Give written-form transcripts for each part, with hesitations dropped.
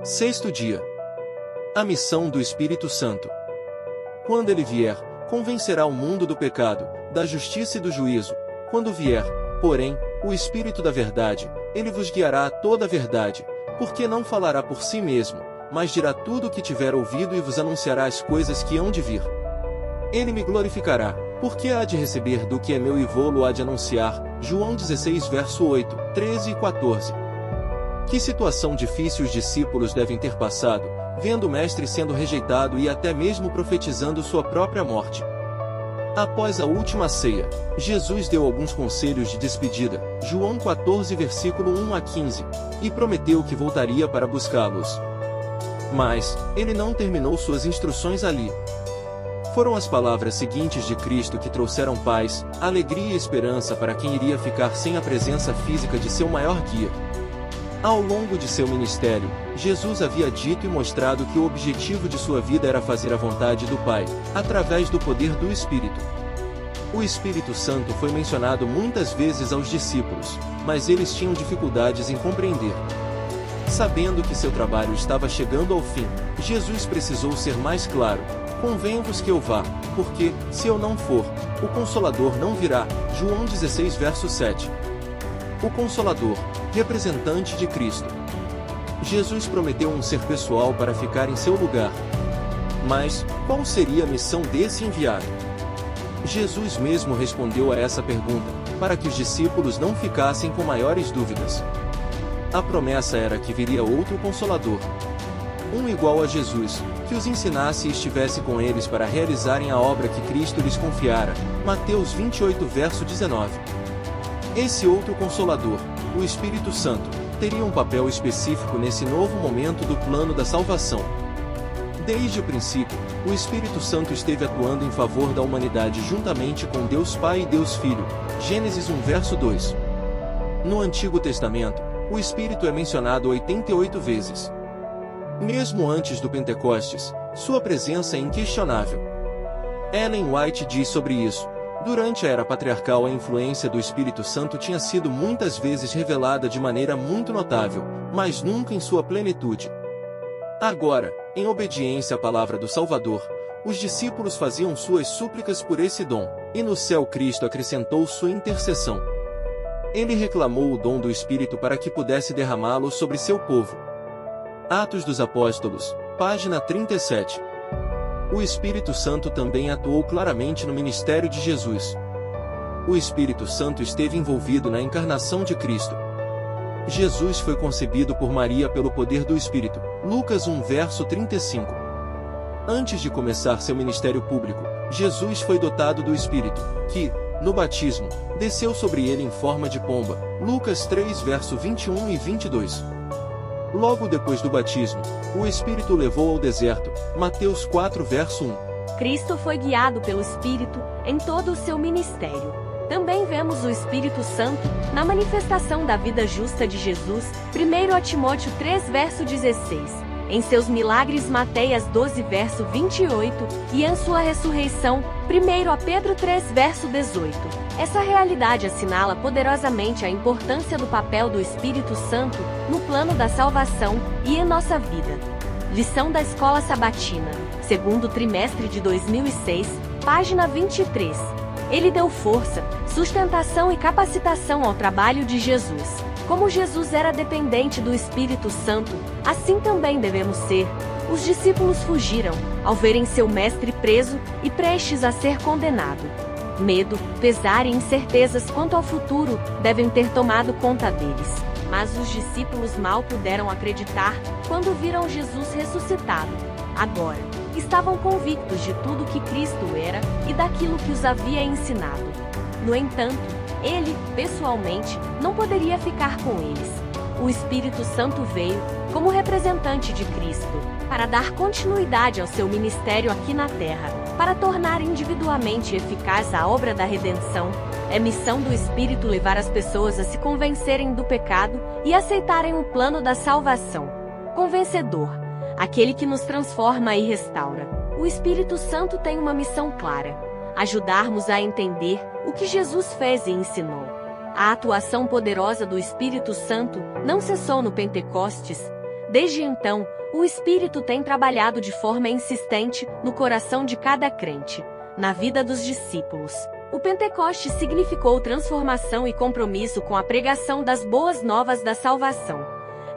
Sexto dia. A missão do Espírito Santo. Quando ele vier, convencerá o mundo do pecado, da justiça e do juízo. Quando vier, porém, o Espírito da verdade, ele vos guiará a toda a verdade, porque não falará por si mesmo, mas dirá tudo o que tiver ouvido e vos anunciará as coisas que hão de vir. Ele me glorificará, porque há de receber do que é meu e vou-lo há de anunciar. João 16 verso 8, 13 e 14. Que situação difícil os discípulos devem ter passado, vendo o Mestre sendo rejeitado e até mesmo profetizando sua própria morte. Após a última ceia, Jesus deu alguns conselhos de despedida, João 14 versículo 1 a 15, e prometeu que voltaria para buscá-los. Mas, ele não terminou suas instruções ali. Foram as palavras seguintes de Cristo que trouxeram paz, alegria e esperança para quem iria ficar sem a presença física de seu maior guia. Ao longo de seu ministério, Jesus havia dito e mostrado que o objetivo de sua vida era fazer a vontade do Pai, através do poder do Espírito. O Espírito Santo foi mencionado muitas vezes aos discípulos, mas eles tinham dificuldades em compreender. Sabendo que seu trabalho estava chegando ao fim, Jesus precisou ser mais claro. Convenho-vos que eu vá, porque, se eu não for, o Consolador não virá. João 16 verso 7. O Consolador, representante de Cristo. Jesus prometeu um ser pessoal para ficar em seu lugar. Mas, qual seria a missão desse enviado? Jesus mesmo respondeu a essa pergunta, para que os discípulos não ficassem com maiores dúvidas. A promessa era que viria outro Consolador, um igual a Jesus, que os ensinasse e estivesse com eles para realizarem a obra que Cristo lhes confiara. Mateus 28 verso 19. Esse outro Consolador, o Espírito Santo, teria um papel específico nesse novo momento do plano da salvação. Desde o princípio, o Espírito Santo esteve atuando em favor da humanidade juntamente com Deus Pai e Deus Filho. Gênesis 1 verso 2. No Antigo Testamento, o Espírito é mencionado 88 vezes. Mesmo antes do Pentecostes, sua presença é inquestionável. Ellen White diz sobre isso: durante a era patriarcal, a influência do Espírito Santo tinha sido muitas vezes revelada de maneira muito notável, mas nunca em sua plenitude. Agora, em obediência à palavra do Salvador, os discípulos faziam suas súplicas por esse dom, e no céu Cristo acrescentou sua intercessão. Ele reclamou o dom do Espírito para que pudesse derramá-lo sobre seu povo. Atos dos Apóstolos, página 37. O Espírito Santo também atuou claramente no ministério de Jesus. O Espírito Santo esteve envolvido na encarnação de Cristo. Jesus foi concebido por Maria pelo poder do Espírito. Lucas 1 verso 35. Antes de começar seu ministério público, Jesus foi dotado do Espírito, que, no batismo, desceu sobre ele em forma de pomba. Lucas 3 verso 21 e 22. Logo depois do batismo, o Espírito o levou ao deserto. Mateus 4 verso 1. Cristo foi guiado pelo Espírito em todo o seu ministério. Também vemos o Espírito Santo na manifestação da vida justa de Jesus, 1 Timóteo 3 verso 16, em seus milagres Mateus 12 verso 28 e em sua ressurreição, 1 Pedro 3 verso 18. Essa realidade assinala poderosamente a importância do papel do Espírito Santo no plano da salvação e em nossa vida. Lição da Escola Sabatina, segundo trimestre de 2006, página 23. Ele deu força, sustentação e capacitação ao trabalho de Jesus. Como Jesus era dependente do Espírito Santo, assim também devemos ser. Os discípulos fugiram, ao verem seu mestre preso e prestes a ser condenado. Medo, pesar e incertezas quanto ao futuro devem ter tomado conta deles. Mas os discípulos mal puderam acreditar quando viram Jesus ressuscitado. Agora, estavam convictos de tudo que Cristo era e daquilo que os havia ensinado. No entanto, ele, pessoalmente, não poderia ficar com eles. O Espírito Santo veio, como representante de Cristo, para dar continuidade ao seu ministério aqui na Terra, para tornar individualmente eficaz a obra da redenção. É missão do Espírito levar as pessoas a se convencerem do pecado e aceitarem o plano da salvação. Convencedor, aquele que nos transforma e restaura. O Espírito Santo tem uma missão clara: ajudarmos a entender o que Jesus fez e ensinou. A atuação poderosa do Espírito Santo não cessou no Pentecostes. Desde então, o Espírito tem trabalhado de forma insistente no coração de cada crente, na vida dos discípulos. O Pentecostes significou transformação e compromisso com a pregação das boas novas da salvação.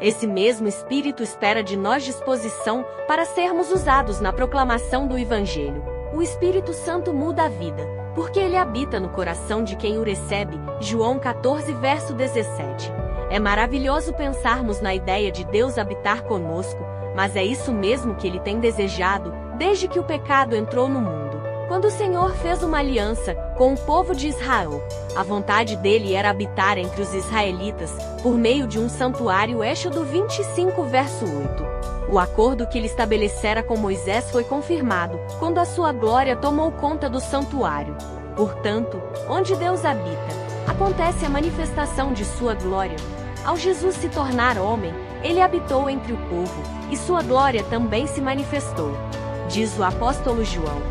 Esse mesmo Espírito espera de nós disposição para sermos usados na proclamação do Evangelho. O Espírito Santo muda a vida, porque ele habita no coração de quem o recebe. João 14, verso 17. É maravilhoso pensarmos na ideia de Deus habitar conosco, mas é isso mesmo que ele tem desejado, desde que o pecado entrou no mundo. Quando o Senhor fez uma aliança com o povo de Israel, a vontade dele era habitar entre os israelitas, por meio de um santuário. Êxodo 25, verso 8. O acordo que ele estabelecera com Moisés foi confirmado, quando a sua glória tomou conta do santuário. Portanto, onde Deus habita, acontece a manifestação de sua glória. Ao Jesus se tornar homem, ele habitou entre o povo, e sua glória também se manifestou. Diz o apóstolo João.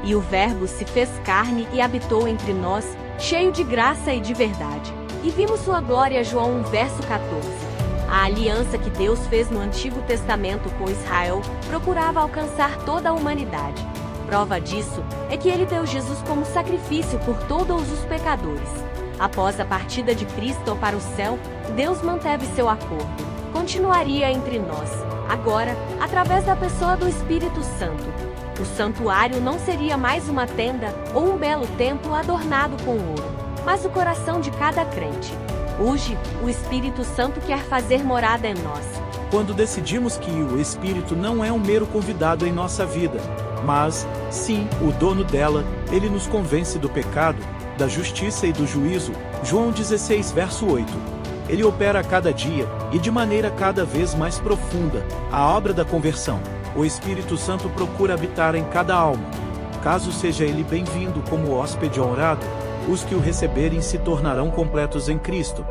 E o Verbo se fez carne e habitou entre nós, cheio de graça e de verdade. E vimos sua glória. João 1, verso 14. A aliança que Deus fez no Antigo Testamento com Israel procurava alcançar toda a humanidade. Prova disso é que ele deu Jesus como sacrifício por todos os pecadores. Após a partida de Cristo para o céu, Deus manteve seu acordo. Continuaria entre nós, agora, através da pessoa do Espírito Santo. O santuário não seria mais uma tenda ou um belo templo adornado com ouro, mas o coração de cada crente. Hoje, o Espírito Santo quer fazer morada em nós. Quando decidimos que o Espírito não é um mero convidado em nossa vida, mas, sim, o dono dela, ele nos convence do pecado, da justiça e do juízo. João 16, verso 8. Ele opera a cada dia, e de maneira cada vez mais profunda, a obra da conversão. O Espírito Santo procura habitar em cada alma. Caso seja ele bem-vindo como hóspede honrado, os que o receberem se tornarão completos em Cristo.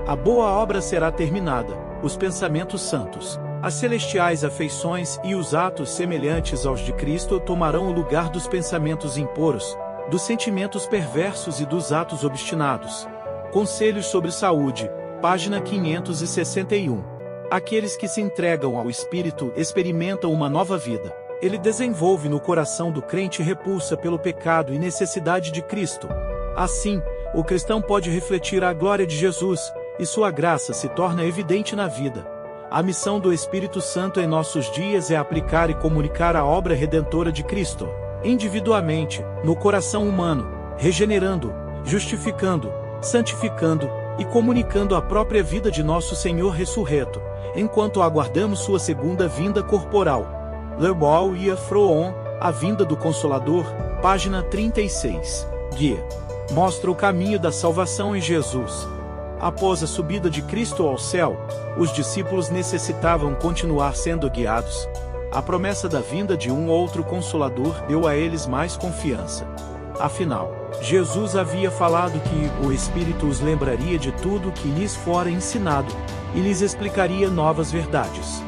A boa obra será terminada, os pensamentos santos, as celestiais afeições e os atos semelhantes aos de Cristo tomarão o lugar dos pensamentos impuros, dos sentimentos perversos e dos atos obstinados. Conselhos sobre saúde, página 561. Aqueles que se entregam ao Espírito experimentam uma nova vida. Ele desenvolve no coração do crente repulsa pelo pecado e necessidade de Cristo. Assim, o cristão pode refletir a glória de Jesus, e sua graça se torna evidente na vida. A missão do Espírito Santo em nossos dias é aplicar e comunicar a obra redentora de Cristo, individualmente, no coração humano, regenerando, justificando, santificando e comunicando a própria vida de nosso Senhor ressurreto, enquanto aguardamos sua segunda vinda corporal. Leroy e Froon, A Vinda do Consolador, página 36. Guia. Mostra o caminho da salvação em Jesus. Após a subida de Cristo ao céu, os discípulos necessitavam continuar sendo guiados. A promessa da vinda de um outro Consolador deu a eles mais confiança. Afinal, Jesus havia falado que o Espírito os lembraria de tudo que lhes fora ensinado, e lhes explicaria novas verdades.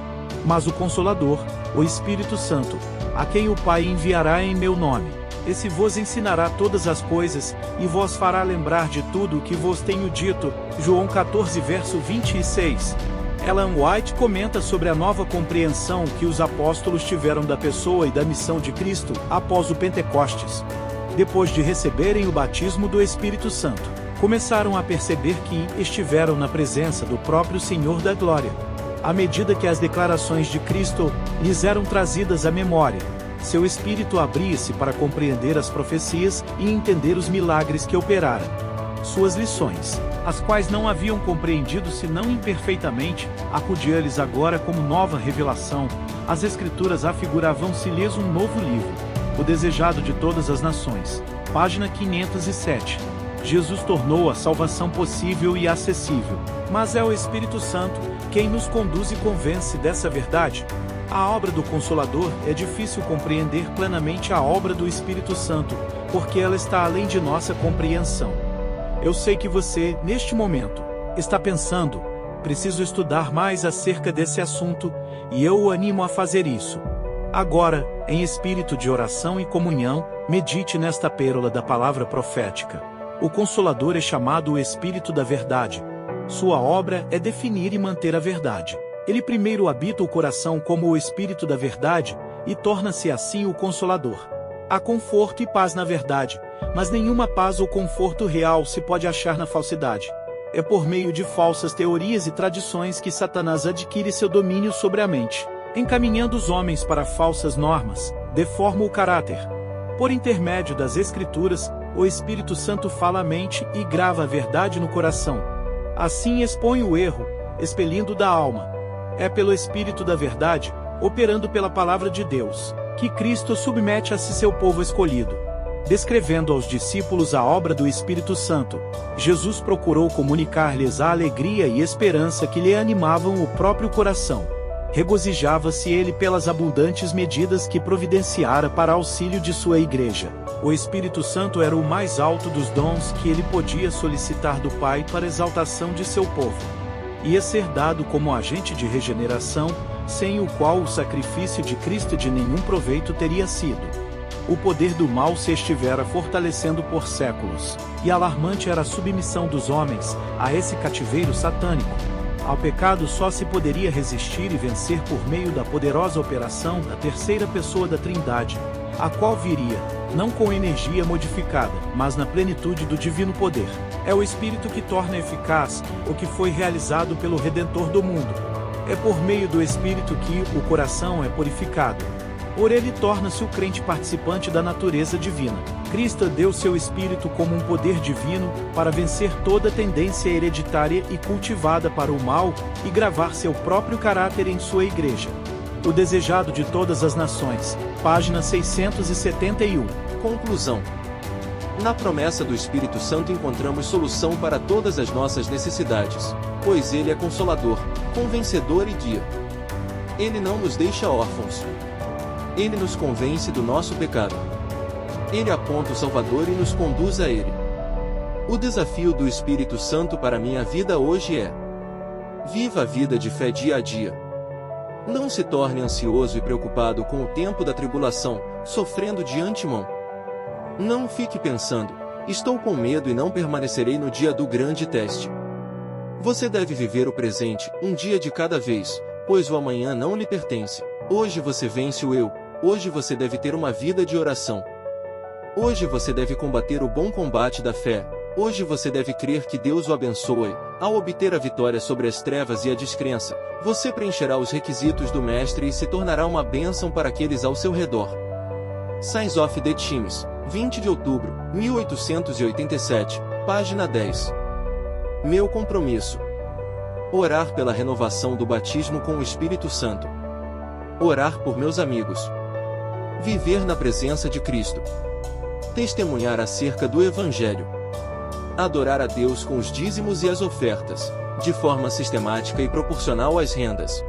Mas o Consolador, o Espírito Santo, a quem o Pai enviará em meu nome, esse vos ensinará todas as coisas, e vos fará lembrar de tudo o que vos tenho dito. João 14, verso 26. Ellen White comenta sobre a nova compreensão que os apóstolos tiveram da pessoa e da missão de Cristo após o Pentecostes. Depois de receberem o batismo do Espírito Santo, começaram a perceber que estiveram na presença do próprio Senhor da Glória. À medida que as declarações de Cristo lhes eram trazidas à memória, seu espírito abria-se para compreender as profecias e entender os milagres que operara. Suas lições, as quais não haviam compreendido senão imperfeitamente, acudia-lhes agora como nova revelação. As Escrituras afiguravam-se-lhes um novo livro, o desejado de todas as nações. Página 507. Jesus tornou a salvação possível e acessível, mas é o Espírito Santo quem nos conduz e convence dessa verdade. A obra do Consolador é difícil compreender plenamente a obra do Espírito Santo, porque ela está além de nossa compreensão. Eu sei que você, neste momento, está pensando, preciso estudar mais acerca desse assunto, e eu o animo a fazer isso. Agora, em espírito de oração e comunhão, medite nesta pérola da palavra profética. O Consolador é chamado o Espírito da Verdade. Sua obra é definir e manter a verdade. Ele primeiro habita o coração como o Espírito da verdade, e torna-se assim o Consolador. Há conforto e paz na verdade, mas nenhuma paz ou conforto real se pode achar na falsidade. É por meio de falsas teorias e tradições que Satanás adquire seu domínio sobre a mente, encaminhando os homens para falsas normas, deforma o caráter. Por intermédio das Escrituras, o Espírito Santo fala à mente e grava a verdade no coração. Assim expõe o erro, expelindo da alma. É pelo Espírito da verdade, operando pela palavra de Deus, que Cristo submete a si seu povo escolhido. Descrevendo aos discípulos a obra do Espírito Santo, Jesus procurou comunicar-lhes a alegria e esperança que lhe animavam o próprio coração. Regozijava-se ele pelas abundantes medidas que providenciara para auxílio de sua igreja. O Espírito Santo era o mais alto dos dons que ele podia solicitar do Pai para exaltação de seu povo. Ia ser dado como agente de regeneração, sem o qual o sacrifício de Cristo de nenhum proveito teria sido. O poder do mal se estivera fortalecendo por séculos, e alarmante era a submissão dos homens a esse cativeiro satânico. Ao pecado só se poderia resistir e vencer por meio da poderosa operação da terceira pessoa da Trindade, a qual viria, não com energia modificada, mas na plenitude do divino poder. É o Espírito que torna eficaz o que foi realizado pelo Redentor do mundo. É por meio do Espírito que o coração é purificado. Por ele torna-se o crente participante da natureza divina. Cristo deu seu Espírito como um poder divino para vencer toda tendência hereditária e cultivada para o mal e gravar seu próprio caráter em sua igreja. O desejado de todas as nações, página 671. Conclusão. Na promessa do Espírito Santo encontramos solução para todas as nossas necessidades, pois ele é consolador, convencedor e guia. Ele não nos deixa órfãos. Ele nos convence do nosso pecado. Ele aponta o Salvador e nos conduz a Ele. O desafio do Espírito Santo para minha vida hoje é: viva a vida de fé dia a dia. Não se torne ansioso e preocupado com o tempo da tribulação, sofrendo de antemão. Não fique pensando: estou com medo e não permanecerei no dia do grande teste. Você deve viver o presente, um dia de cada vez, pois o amanhã não lhe pertence. Hoje você vence o eu. Hoje você deve ter uma vida de oração. Hoje você deve combater o bom combate da fé. Hoje você deve crer que Deus o abençoe. Ao obter a vitória sobre as trevas e a descrença, você preencherá os requisitos do Mestre e se tornará uma bênção para aqueles ao seu redor. Signs of the Times, 20 de outubro, 1887, página 10. Meu compromisso: orar pela renovação do batismo com o Espírito Santo. Orar por meus amigos. Viver na presença de Cristo. Testemunhar acerca do Evangelho. Adorar a Deus com os dízimos e as ofertas, de forma sistemática e proporcional às rendas.